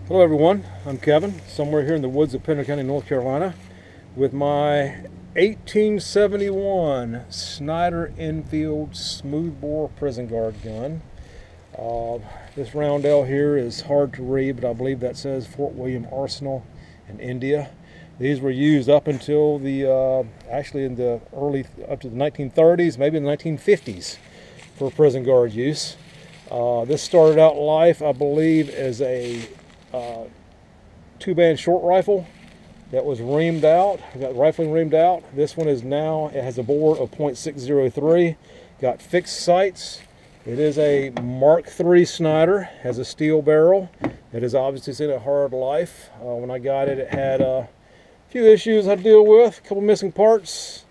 Hello everyone, I'm Kevin, somewhere here in the woods of Pender County, North Carolina, with my 1871 Snider-Enfield smoothbore prison guard gun. This roundel here is hard to read, but I believe that says Fort William Arsenal in India. These were used up until the, actually in the up to the 1930s, maybe in the 1950s for prison guard use. This started out life, I believe, as a two-band short rifle that was reamed out, got rifling reamed out. This one is now, it has a bore of .603, got fixed sights. It is a Mark III Snider, has a steel barrel. It has obviously seen a hard life. When I got it, it had a few issues I had to deal with, a couple missing parts.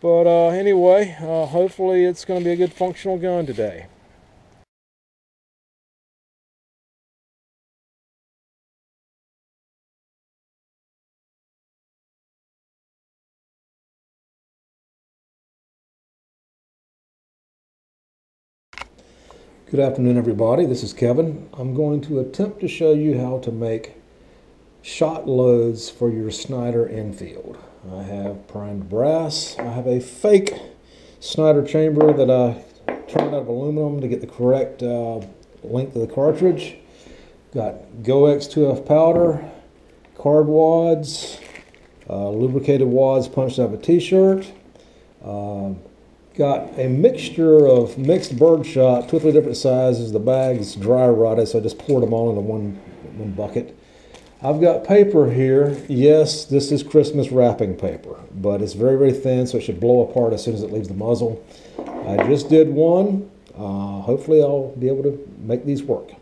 But anyway, hopefully it's going to be a good functional gun today. Good afternoon, everybody. This is Kevin. I'm going to attempt to show you how to make shot loads for your Snider-Enfield. I have primed brass. I have a fake Snider chamber that I turned out of aluminum to get the correct length of the cartridge. Got GoX 2F powder, card wads, lubricated wads punched out of a t-shirt. Got a mixture of mixed birdshot, 2 or 3 different sizes. The bag's dry rotted, so I just poured them all into one bucket. I've got paper here. Yes, this is Christmas wrapping paper, but it's very, very thin, so it should blow apart as soon as it leaves the muzzle. I just did one. Hopefully I'll be able to make these work.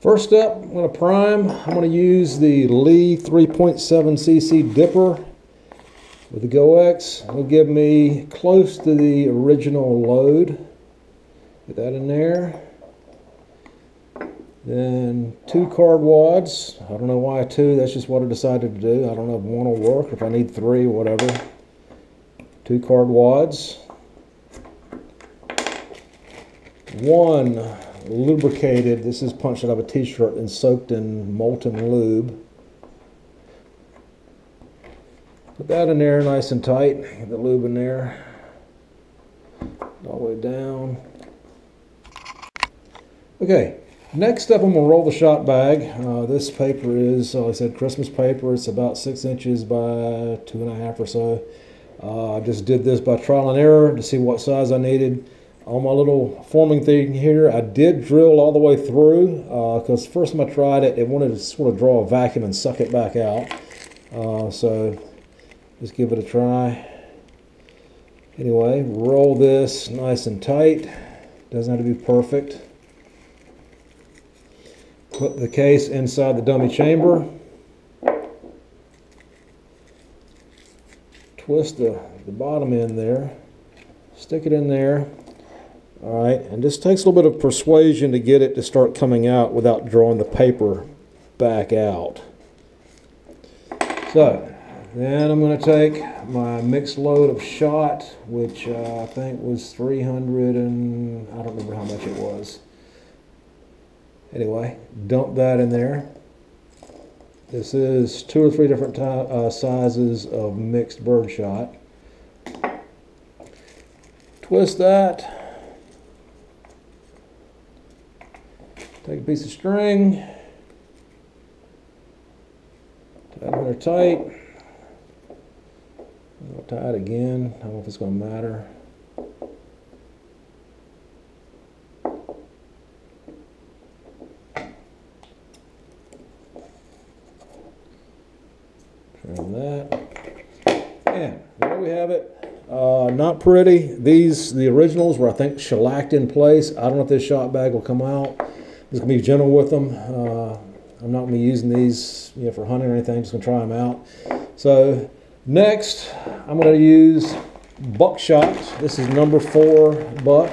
First step, I'm going to prime. I'm going to use the Lee 3.7cc dipper with the GoX. It'll give me close to the original load. Get that in there. Then 2 card wads. I don't know why 2, that's just what I decided to do. I don't know if 1 will work or if I need 3 or whatever. 2 card wads. 1 lubricated, this is punched out of a t-shirt and soaked in molten lube. Put that in there nice and tight. Get the lube in there. All the way down. Okay, next up I'm going to roll the shot bag. This paper is, like I said, Christmas paper. It's about 6 inches by 2.5 or so. I just did this by trial and error to see what size I needed. On my little forming thing here, I did drill all the way through because the first time I tried it, it wanted to sort of draw a vacuum and suck it back out. So just give it a try. Anyway, roll this nice and tight. Doesn't have to be perfect. Put the case inside the dummy chamber. Twist the bottom end there. Stick it in there. All right, and this takes a little bit of persuasion to get it to start coming out without drawing the paper back out. So then I'm going to take my mixed load of shot, which I think was 300 and I don't remember how much it was. Anyway, dump that in there. This is 2 or 3 different sizes of mixed birdshot. Twist that. Take a piece of string. Tie it in there tight. I'll tie it again. I don't know if it's going to matter. Trim that. And there we have it. Not pretty. These, the originals, were I think shellacked in place. I don't know if this shot bag will come out. I'm just going to be gentle with them. I'm not going to be using these for hunting or anything. I'm just going to try them out. So next, I'm going to use buckshot. This is number 4 buck.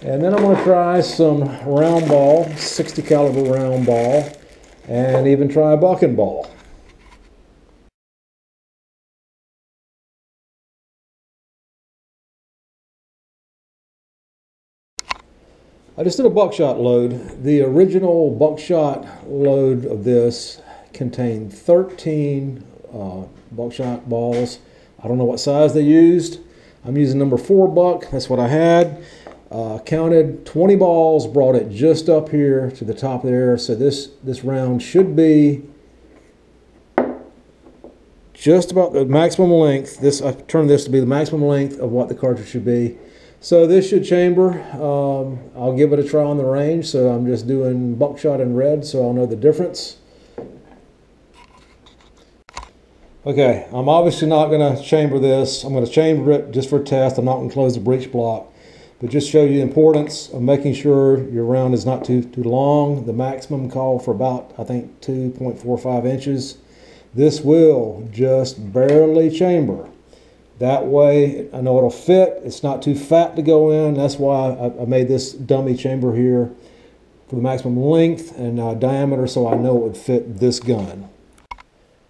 And then I'm going to try some round ball, 60 caliber round ball, and even try a bucking ball. I just did a buckshot load. The original buckshot load of this contained 13 buckshot balls. I don't know what size they used. I'm using number 4 buck. That's what I had. Counted 20 balls, brought it just up here to the top there. So this round should be just about the maximum length. I turned this to be the maximum length of what the cartridge should be. So this should chamber. I'll give it a try on the range. So I'm just doing buckshot in red so I'll know the difference. Okay, I'm obviously not going to chamber this. I'm going to chamber it just for test. I'm not going to close the breech block. But just show you the importance of making sure your round is not too long. The maximum call for about, I think, 2.45 inches. This will just barely chamber. That way, I know it'll fit. It's not too fat to go in. That's why I made this dummy chamber here for the maximum length and diameter, so I know it would fit this gun.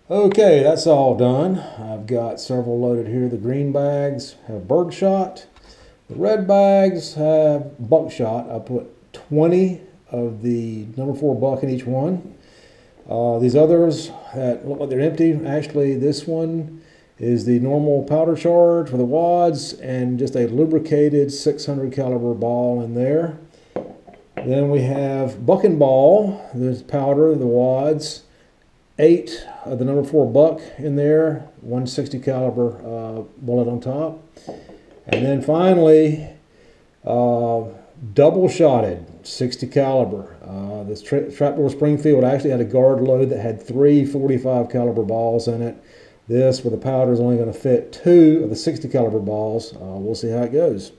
Okay, that's all done. I've got several loaded here. The green bags have birdshot. The red bags have buckshot. I put 20 of the number 4 buck in each one. These others that look like they're empty, actually this one is the normal powder charge for the wads and just a lubricated 600 caliber ball in there. Then we have buck and ball, there's powder, the wads, 8 of the number 4 buck in there, 160 caliber bullet on top. And then finally, double shotted 60 caliber. This Trapdoor Springfield actually had a guard load that had 3 45 caliber balls in it. This with the powder is only going to fit 2 of the 60 caliber balls. We'll see how it goes.